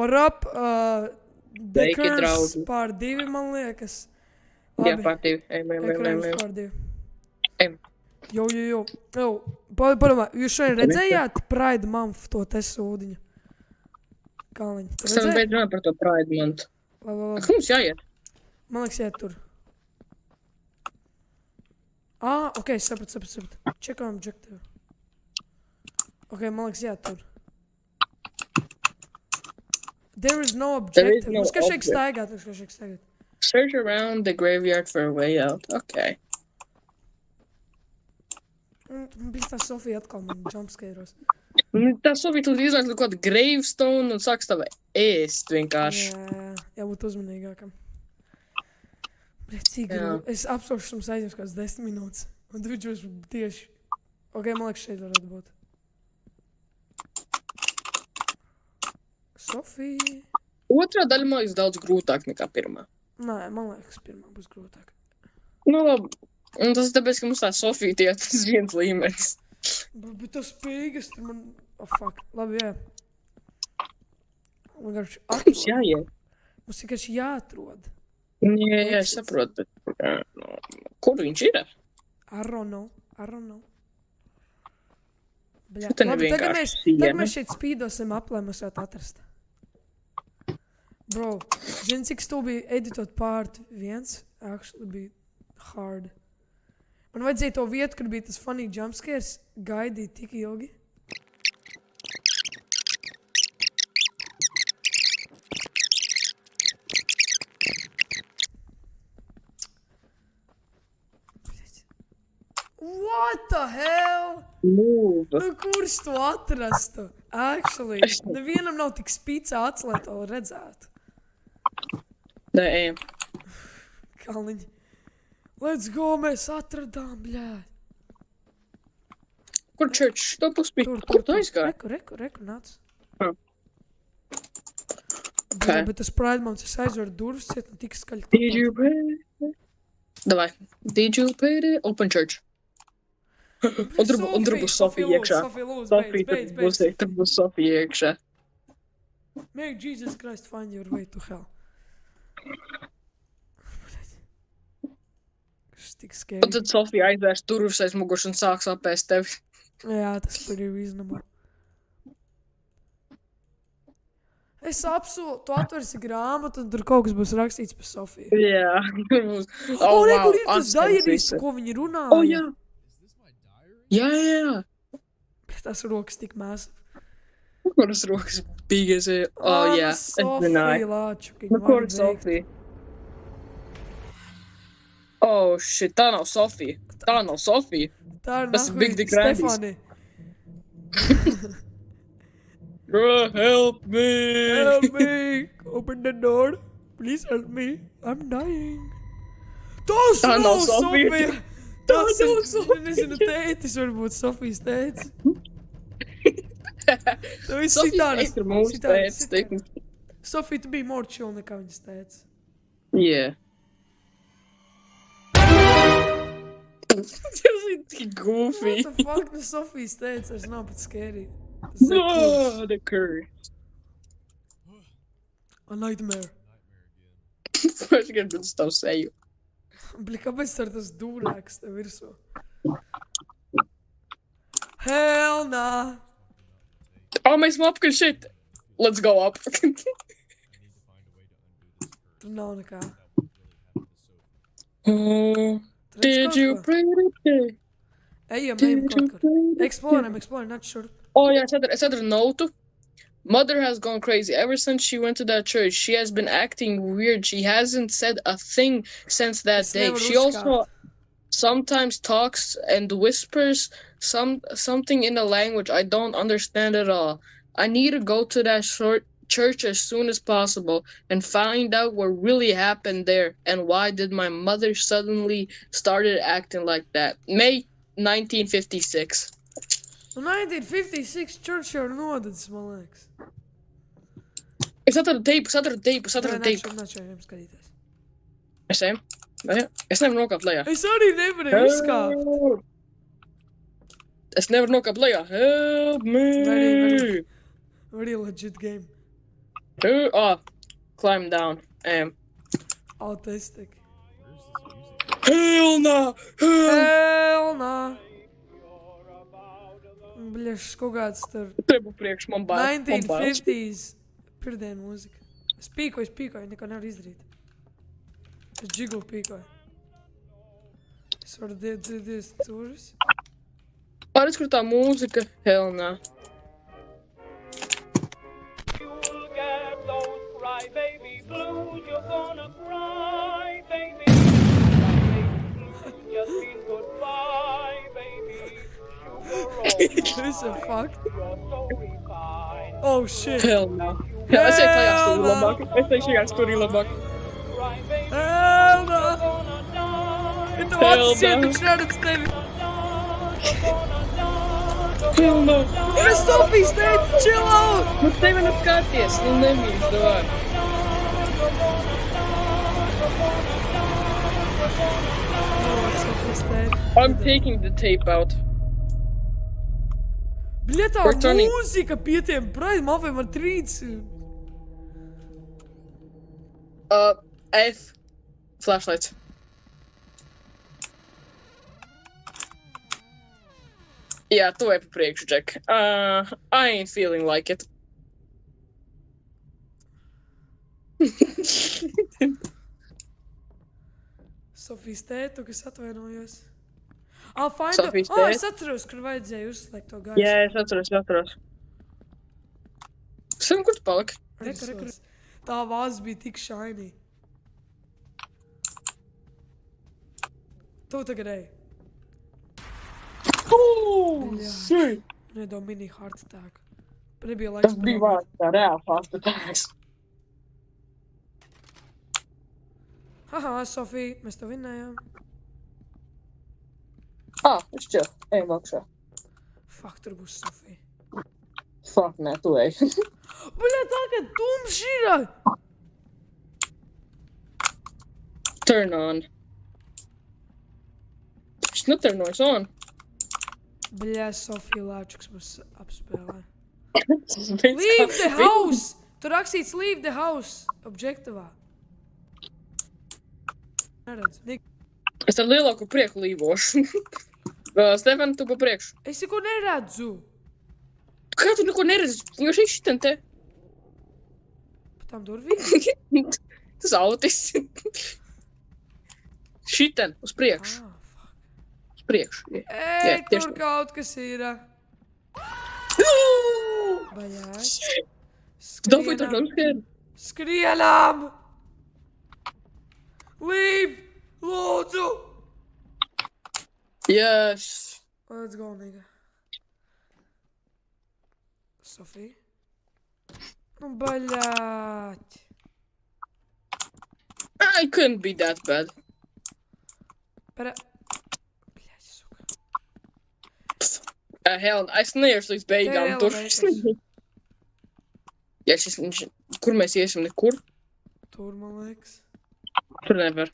What up? Sveiki, Dekars draugi. pār 2, man liekas. Jā, pār 2. Ekrāns pār 2. Ejam. Jo. Padomā, jūs šodien redzējāt Pride Month to te sūdiņu? Kalniņu. Tu Es tam redzēji? beidz runāt par to Pride Month. Labi. Kā mums jāiet? Man liekas, iet tur. Ok, sapratu. Check on objective. Ok, man liekas, iet tur. There is no objective. no Mums kā šeit object. staigāt. Search around the graveyard for a way out. Okay. Bija tā Sofija atkal man jumpscareos. Tā Sofija tur iznāk kaut kādu gravestone un sāks tavu ēst vienkārši. Jā, jābūt uzmanīgākam. Bļet, cik Jā. grūti. Es apsošu mums aizjums kāds 10 minūtes. Un tu viņš tieši. Ok, man liekas, šeit varētu būt. Sofija. Otrā daļa man liekas daudz grūtāk nekā pirmā. Nē, man liekas, pirmā būs grūtāk. Nu labi. Un tas ir tāpēc, ka mums tā Sofija tie tas viens līmenis. Bet tas spīgas tur man... Fuck. Labi, jā. Man garš Mums atrod. jāiet. Mums vienkārši jāatrod. Jā, es saprotu, bet... Kur viņš ir? I don't know. Bļa. Šitā Labi, tagad nevienkārši tagad siena. mēs šeit spīdosim aplē, mēs varētu atrast. Bro, zini, cik tu bija editot part 1? Actually bija hard. Man vajadzēja to vietu, kur bija tas funny jumpscares, gaidīt tik ilgi. What the hell? Move. Nu, kurš to atrastu? Actually, nevienam nav tik spīcā acs, lai to redzētu. Nē, ejam. Kalniņi. Let's go, mēs atradām, bļēt. Kur church? To puspī. Kur tu aizgāji? Reku, nāc. Ah. Bļā, bet tas Pride Month, es aizveru durvis, ciet, un tik skaļi. Did you pay? Davai. Did you pay the open church? Un tur būs Sofija iekšā. Sofija lūdzu, Sofija, beidz. tur būs Sofija iekšā. May Jesus Christ find your way to hell. Tas tik Un scary. tad Sofija aizvērs durvis aiz muguras un sāks apēst tevi. Jā, tas pretty reasonable. Es apsolu, tu atversi grāmatu un tur kaut kas būs rakstīts par Sofiju. Jā, tur būs. Re, kur ir tas Unspent diarijas, visi. par ko viņi runāja? O, jā. Jā. Tas rokas tik mēs. Kuras rokas bīgas ir? O, jā. Es Sofija zināju. Lāčukiņa. Nu, kur Sofija? Oh, shit, tā nav Sofija. Tā ir Tas ir Big Dick Stefani. Help me! Help me! Open the door. Please help me. I'm dying. Tas Tā nav nav Sofija. Sofija! Tā Tas nav ir, Sofija. nezinu, tētis varbūt Sofijas tētis. Tu viss Sofija citādas. ir mūsu tētis, teikums. Sofija, tu biji more chill nekā viņas tētis. Yeah. Tas ir tik goofy. What the fuck? Nu, Sofijas tētis vairs nav pat scary. Zekus. No, the curse. A nightmare. First gan tas tavu seju. Bļi, kāpēc ar tas dūrēks te virsū? Hell nah! Oh, mēs esam apkaļ shit. Let's go up. Tur nav nekā. Oh, Tur did redz you kaut ko? pray today? Ejam Did kaut you kur. pray Explore, not sure. Oh, yeah, es atveru notu. Mother has gone crazy. Ever since she went to that church, she has been acting weird. She hasn't said a thing since that Es day. nevaru She also uzkāpt. sometimes talks and whispers something in a language I don't understand at all. I need to go to that church as soon as possible and find out what really happened there and why did my mother suddenly started acting like that. May 1956. 1956 church jau ir nodedzis, man liekas. Es atradu teipu. Nē, ejam skatīties. Es ejam? Es nevaru nokāpt lejā. Es arī nevarēju izkāpt. Es nevaru nokāpt lejā. Help me! Very legit game. Climb down. Autistic. Hell no! Hell no! Bļaš, kaut kāds tur Tev priekš man bail. 1950s. Pirmdiena mūzika. Es pīkoju, neko nevaru izdarīt. Es džiglu pīkoju. Es varu dzirdēt cūžas. Pārēc, kur tā mūzika? Hell no. Baby blues, you're gonna cry, baby. Just feel goodbye, baby. This a fuck. You're so refined. Oh shit. Hell no. Jā, es eju tajā stūrī labāk. Es eju šajā stūrī labāk. Cry, baby, Hell no! gonna die. Ir tu Hell acis iet no. un šredats tevi. Hell no. Es Sofijas teicu, chill out! Nu tevi neskaties, nu nemīļš, davai. Sofijas teicu. I'm taking the tape out. Bļa, tā We're turning- mūzika pie tiem praidiem apiem ar trīc. F. Flashlights. Jā, tu ej pa priekšu, Jack. I ain't feeling like it. Sofijas tētu, kas atvainojos. Find Sofijas the... es tēte. atceros, kur vajadzēja uzslēgt to gaisu. Jā, es atceros. Sam, kur tu paliki? Reku. Tā vāze bija tik shiny. Tu tagad ej. Shit! Nedo mini heart attack. Nebija Tas laiks bija padomāt. vārds tā reāli fast attacks. Haha, Sofija, mēs to vinnējām. Viņš čil. Ejam augšā. Fuck, tur būs Sofija. Fuck, nē, tu ej. Bļa, tā kā tumšs ir! Turn on. Viņš neturnojas on. Bļa, Sofija Lāčuks mums apspēlē. Leave Leave the house! Tur rakstīts leave the house. Objektīvā. Neredz. Es ar lielāku prieku līvošu. Stefan, tu pa priekšu. Es neko neredzu. Kā tu neko neredzi? Jo šī šitan te. Pa tām durvīm. Tas autis. Šitan, uz priekšu. Fuck. Uz priekšu. Ej, tieši tur tā. kaut kas ir. Baļās. Dabūj tur jumpscare. Skrienam! Leave! Lūdzu! Yes. Let's go, nigga. Sofija? Nu, baļāt. I couldn't be that bad. Pera... Bļāt, suka. Hell, es neiešu līdz beigām. Te ir Tur elevators. Jā, kur mēs iesim? Nekur? Tur, man liekas. Tur nevar.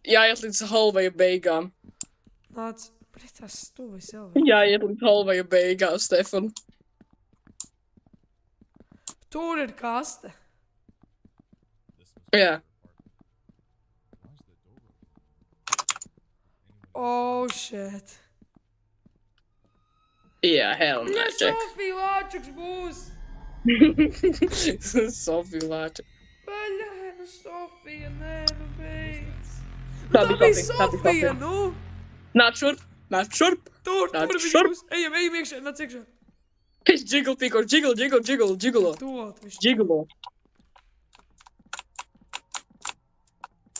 Jāiet līdz halvaju beigām. Nāc. Bļāt, tās stūvis jau. Jāiet līdz halvaju beigām, Stefan. Tur ir kaste. Jā. Oh, shit. Jā, hell no, Ja Jack. Sofija Lāčuks būs! Sofija Lāča. Baļā, nu Sofija, nē, nu beidz. Tā Tā bija bija Sofija, tā bija Sofija, Sofija. nu! Nāc šurp, nāc šurp. Tur Nāc viņa šurp. būs. Ejam iekšā, nāc iekšā. Es jiggle pīkošu, jiggle. Tot, viņš. Jiggle.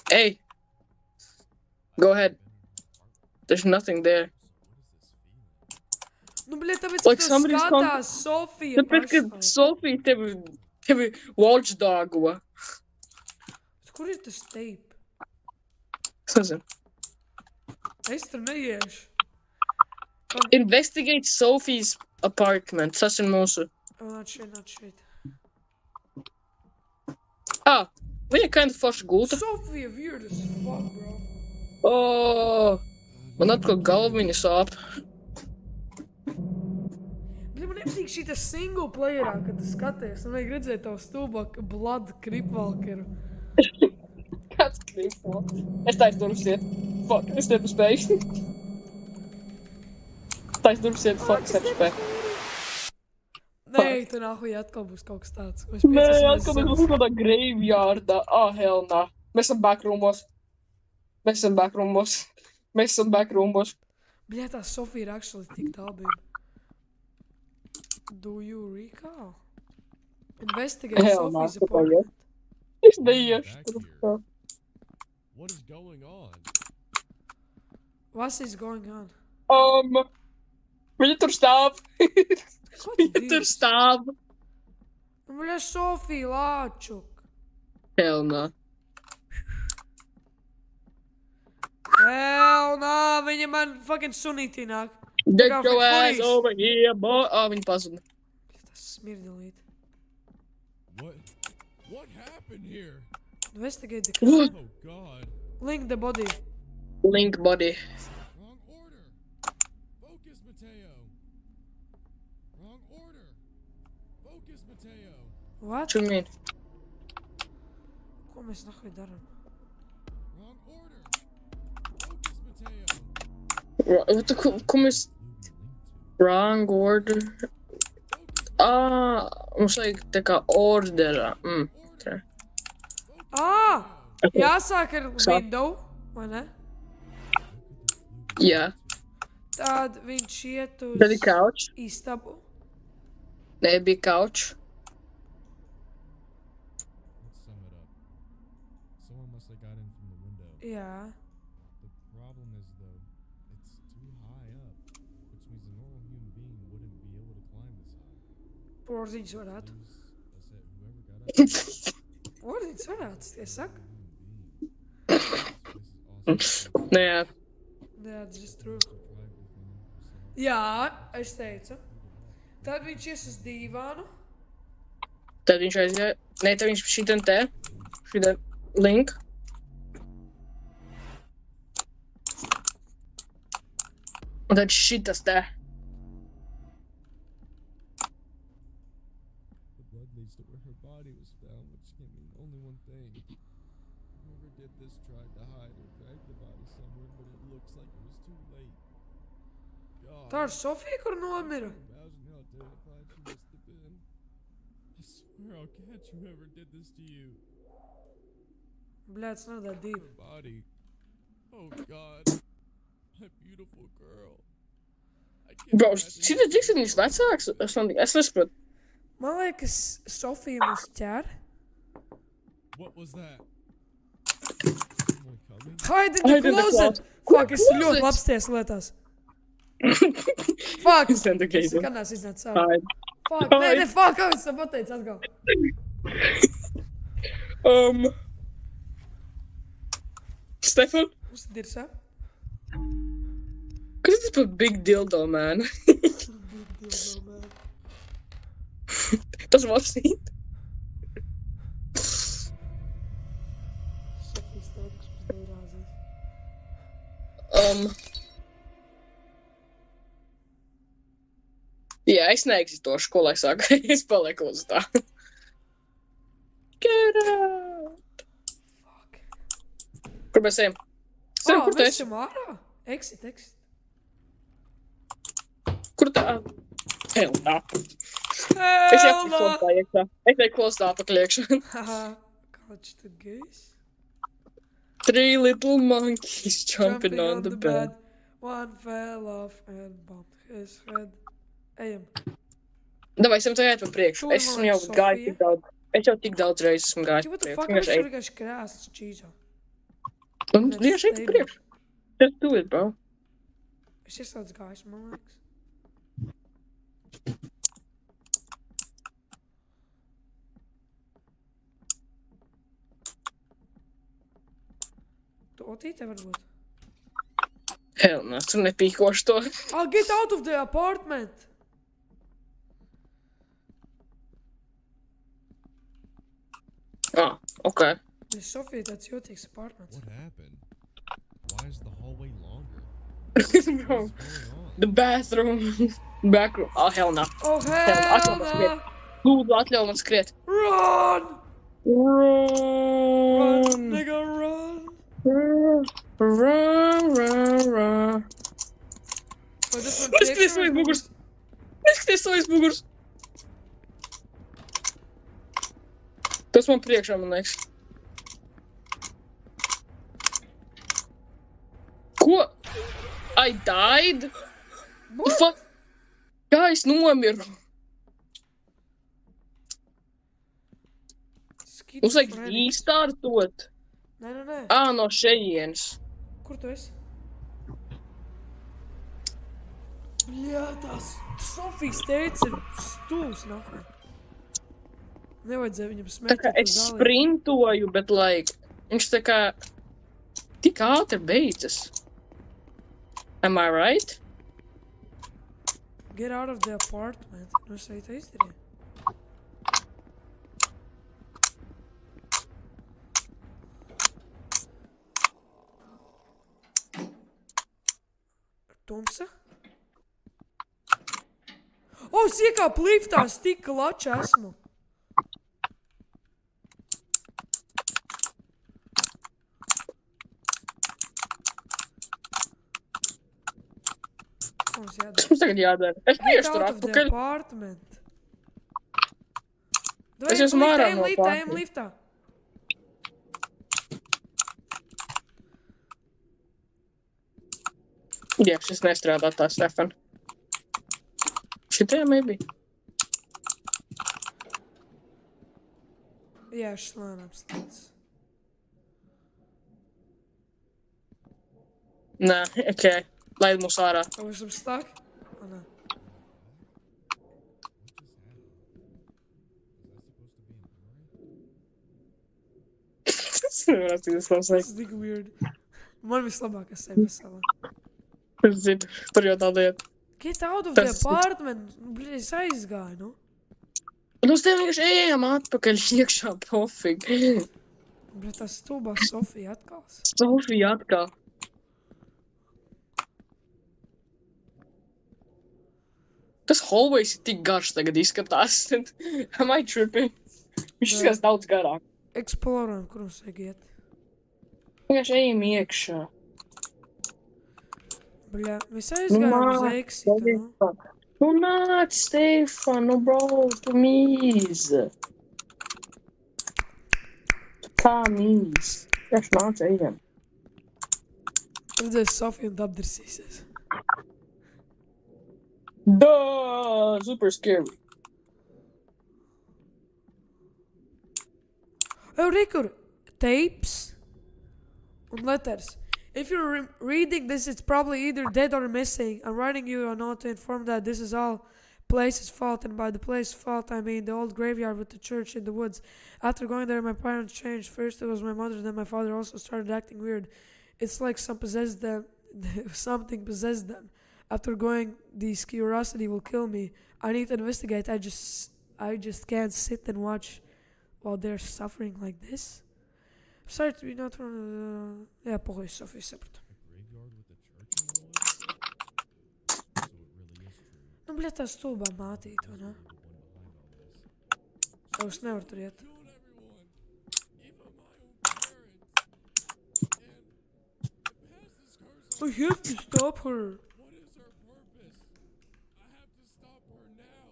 Hey. Go ahead. There's nothing there. Nu, bļā, tāpēc, Like ka tu somebody's skatās Sofija Tāpēc, ka pašai. Sofija tevi watchdogo. Kur ir tas tape? Es nezinu. Es tur neiešu. Investigate Sophie's apartment. Tas ir mūsu. Nāc šeit. Viņa kinda forša gulta. Sofija weird as fuck, bro. Man atkal galviņa sāp. Bļā, man nepatīk šī single playerā, kad tu skaties. Man vajag redzēt tavu stūbaku Blood Creepwalkeru. Kāds krīpo? Es taisa durvis iet. Fuck, es nepaspēju. Taisa durvis iet, fuck, es nepaspēju. Nē, tu nahuj atkal būs kaut kas tāds. Nē, atkal mēs būsim kādā graveyardā. Ah, hell nah. Mēs esam backroomos. Bļā, tā Sofija ir actually tik tālbība. Do you recall? Investigate Hell nah, Sophie's tā kā apartment. Es neiešu tur. What is going on? What is going on? Viņa tur stāv. Ko tu Viņa tur dirzi? stāv. Bļā, Sofija Lāčuk. Hell nah. Hell no, viņa man fucking sunītī nāk. Get kā your ass furries. over here, boy. Viņa pazuda. Tas smirdelīt. What happened here? Investigate the crime. Oh God. Link the body. Link body. Wrong order. Focus, Mateo. Wrong order. Focus, Mateo. What? What you mean? Ko mēs nahuj daram? Wrong order. Focus, Mateo. Como es wrong order? Mums vajag tā kā orderā. Okay. Jāsāk ar Sāk. window, vai ne? Jā. Tad viņš iet uz Tad ir couch. istabu. Nē, bija couch. Let's sum it up. Someone must have got in from the window. Jā. The problem is though, it's too high up, which means a normal human being wouldn't be able to climb this high. Porziņš varētu. Whoever got up Porziņš varētu, tie saka. this is awesome. Nē, jā. Jā, tas ir true. Try defending yourself. Jā, es teicu. Tad viņš ies uz dīvānu. Tad viņš aizgāja. Nē, tad viņš šitan te. Šitan link. Un tad šitas te. The blood leads to where her body was found, which can mean only one thing. Whoever did this tried to hide or drag the body somewhere, but it looks like it was too late. God, Tā ir Sofija, kur nomira. imagine how terrified she must have been. I swear I'll catch whoever did this to you. Bļā, tas nav tā deep. Her body. Oh God, my beautiful girl. I can't Bro, imagine šitas dziks ir viņas vecāks? Es nesaprotu. Man liekas, Sofija mūs ķer. What was that? Someone coming? Hide in Hide the in the closet! closet. Fuck, es Closet? ļoti labs ties lietās. Fuck! Es ten tikai Es zinu. kanās iznāc savu. Hide. Fuck, nē, ne, fuck, kā es to pateicu atkal. Stefan? Mums ir dirsā. Kas ir tas par big dildo, man? Tas was niet. Sofijas tētiks mums neirāzīs. Jā, es neeksitošu, ko lai saka. Es palieku uz tā. Get out! Fuck. Kur mēs ejam? Stefan, kur tu Mēs esi? esam ārā? Exit. Kur tā? Hell no. Es Hell jau no! klostā iekšā. Es teiktu klostā pakaļ iekšā. Haha, kāds tad gejs? 3 little monkeys jumping on the bed. One fell off and bumped his head. Ejam. Davai, esam tagad pa priekšu. Tur, Es man esmu jau liekas, gājis Sofija. tik daudz. Es jau tik daudz reizes esmu gājis What pa the priekšu. fuck, Vienkārši mēs ej. tur vienkārši krēsls čīzā. Un vienkārši ej pa priekšu. Just do it, bro. Es ieslēdzu gaismu, man liekas. Tu otīte varbūt? Hell no, es tur nepīkošu to. Oh, get out of the apartment! Okay. This Sofija tāds jūtīgs apartments. What happened? Why is the hallway longer? Bro, What's going on? the bathroom. Backroom. Oh, hell no. Oh, Atļauj man hell skriet. no! Lūdzu, atļauj man skriet. Run! Run, Run! nigga, run! Run. Vai tas man Neskaties priekšā aiz vai muguras. Neskaties aiz muguras. Tas man priekšā, man liekas. Ko? I died? The fuck? Kā es nomiru? Mums vajag īstartot. Nē. No šejienes. Kur tu esi? Bļā, tās Sofijas teica ir stūls, nahuj. Nevajadzēja viņam Tā smekt. kā es sprintoju, bet, viņš tā kā tik ātri beidzas. Am I right? Get out of the apartment. Nu, es arī tā izdarīju. Tumsa? O, es iekāpu liftā, es tik lača esmu. Ko mums jādara? Kas mums tagad jādara? Es Get neiešu tur out of the atpakaļ. apartment. Es esmu ārā no Ejam apartmenta. liftā. Jā, šis nestrādā tā, Stefan. Šitajā maybe. Jā, šis lēnām stāsts. Nē, ok. Laid mūs ārā. Vai esam stuck? O, nē. Tas nevar atcīdās tā Tas sēk. ir tik weird. Man vislabākais sevi pasaulē. Es zinu, tur jau tāda iet. Get out of the Tas- apartment. Bļa, es aizgāju, nu. Un uz tevi vienkārši ejam atpakaļ iekšā, pofig. Bļa, tā stulbā Sofija atkal. Sofija atkal. Tas hallways ir tik garš tagad izskatās. Am I tripping? Viņš Jā. izskatās daudz garāk. Explorējam, kur mums vajag iet. Vienkārši ejam iekšā. Bļa, mēs aizgājām uz Exita, nu. Nu nāc, Stefan, nu bro, tu mīz. Kā mīz? Vienkārši nāc, ejam. Redzēs Sofiju un apdirsīsies. Duh, super scary. Oh, rekur, tapes and letters. If you're reading this, it's probably either dead or missing. I'm writing you a note to inform that this is all place's fault, and by the place's fault, I mean the old graveyard with the church in the woods. After going there, my parents changed. First it was my mother, then my father also started acting weird. It's like something possessed them. After going, this curiosity will kill me. I need to investigate. I just can't sit and watch while they're suffering like this. Sorry to be not one. Yeah, pohoj, Sophie, sapratu. A graveyard with a church in the woods? So it really is true. Nu, bļa, tā stulbā mātīte, vai ne? The one behind all this. Es nevaru tur iet. Killed everyone, even my own parents. And it passes curse on. I have to stop her. What is her purpose? I have to stop her now.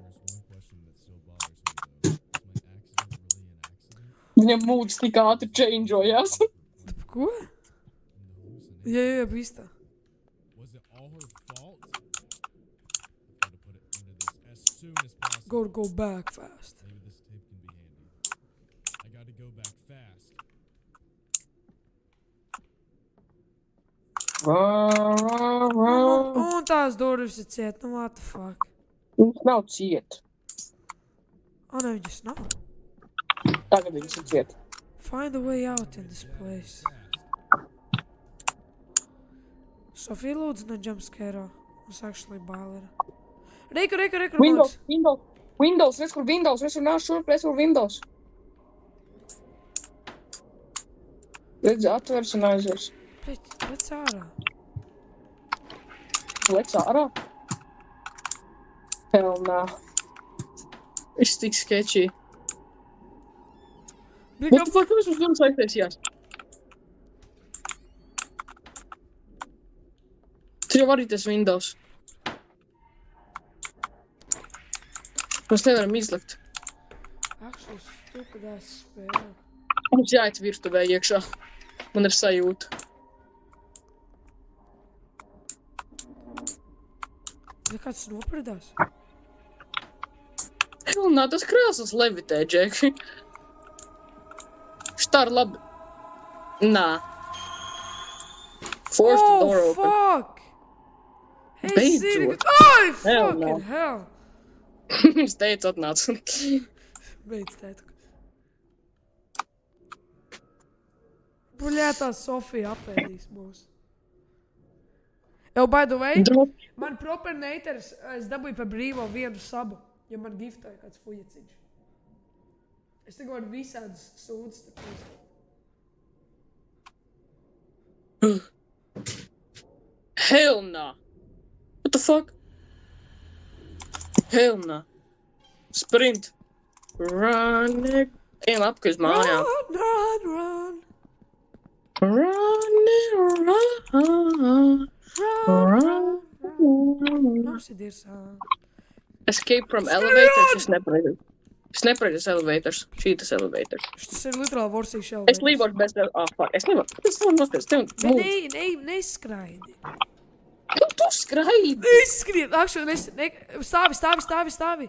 There's one question that still bothers me though. Was my accident really an accident? Viņam mūds tik ātri changeojās. Ko? And the hallucination? Jā, bīstā. Was it all her fault? I've got to put it into this as soon as possible. Go back fast. Maybe this tape can be handy. I got to go back fast. Un tās durvis ir ciet, nu what the fuck. Viņš nav ciet. O, ne, viņas nav. Tagad viņš ir ciet. Find a way out in this place. Sofija lūdzu ne jumpscare. Mums actually bail ir. Reku, Windows, Maliks. Windows, redz kur Windows, redz kur nav šurp, redz kur Windows. Redz, atvers un aizvers. Lec ārā. Lec ārā. Hell no. Viss tik sketchy. What the fuck, kāpēc mums domas aiztaisījās? Tu jau vari tas Windows. Mēs nevaram izlikt. Actually, stupid ass spēle. Mums jāiet virtuvē iekšā. Man ir sajūta. Vai kāds nopradās? Hell no, tas krēsls levitē, Džeki. Šitā ir labi. Nā. Force the door Oh, open. fuck! Hey, Beidzot. Siri! Ai, Hell fucking no. hell! Es teicu, atnāc. Beidz tēt. Buļētā Sofija apēdīs mūs. Jau, by the way, man propernators, es dabūju par brīvo vienu sabu, ja man giftoja kāds fujeciņš. Es tikai varu visādas sūdzes. Hell no. What the fuck? Hell no. Sprint. Run. Ejam apakaļ uz mājām. Run! Run. Nosidirsā. Escape from elevators. Es nepraidu elevators. Šītas elevators. Šis ir literāli vorsīgs šelvēs. Es līvošu bez... fuck. Es nevaru noties. Tev mūs. Neskraidi. Tu skraidi. Neskrien. Actually, stāvi.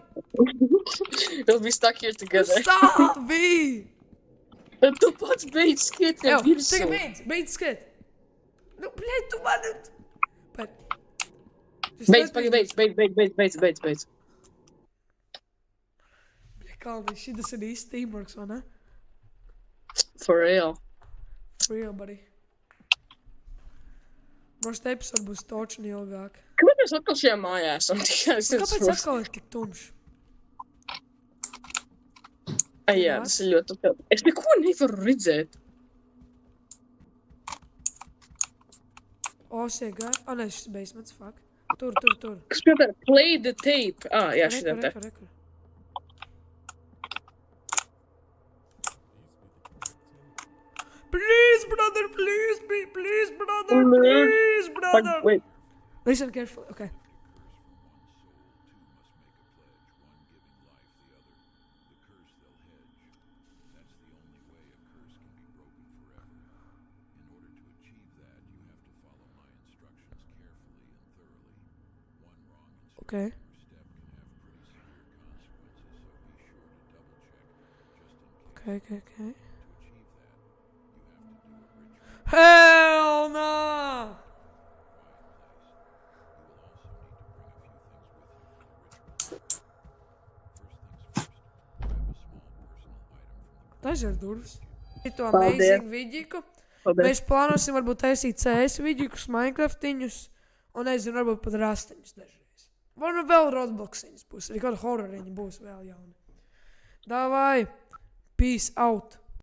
It'll be stuck here together. Stāvi! Tu pats beidz skriet Jau, vien virsū. tagad beidz skriet. Nu, bļēt, tu mani... Beidz. Bļēt, Kalni, šitas ir īsti teamworks, vai ne? For real. For real, buddy. Most episode būs točni ilgāk. Kāpēc mēs atkal šajā mājā esam? Kāpēc atkal ir tik tumšs? Jā, tas ir ļoti labi. Es neko nevaru redzēt. Osiega. Nē, šis basements, fuck. Tur. Kas piemēram, play the tape. Jā, šitā te. Rekur. Please, brother, please, brother. Wait. Listen carefully, okay. Okay. Okay. Hell no! Tas ir durvis. Šito amazing vidīku. Mēs plānosim varbūt taisīt CS vidīkus, Minecraftiņus, un nezinu, varbūt pat rastiņus dažreiz. Vai nu vēl Robloxiņus būs, arī kāda horroriņa būs vēl jauni. Davai, peace out!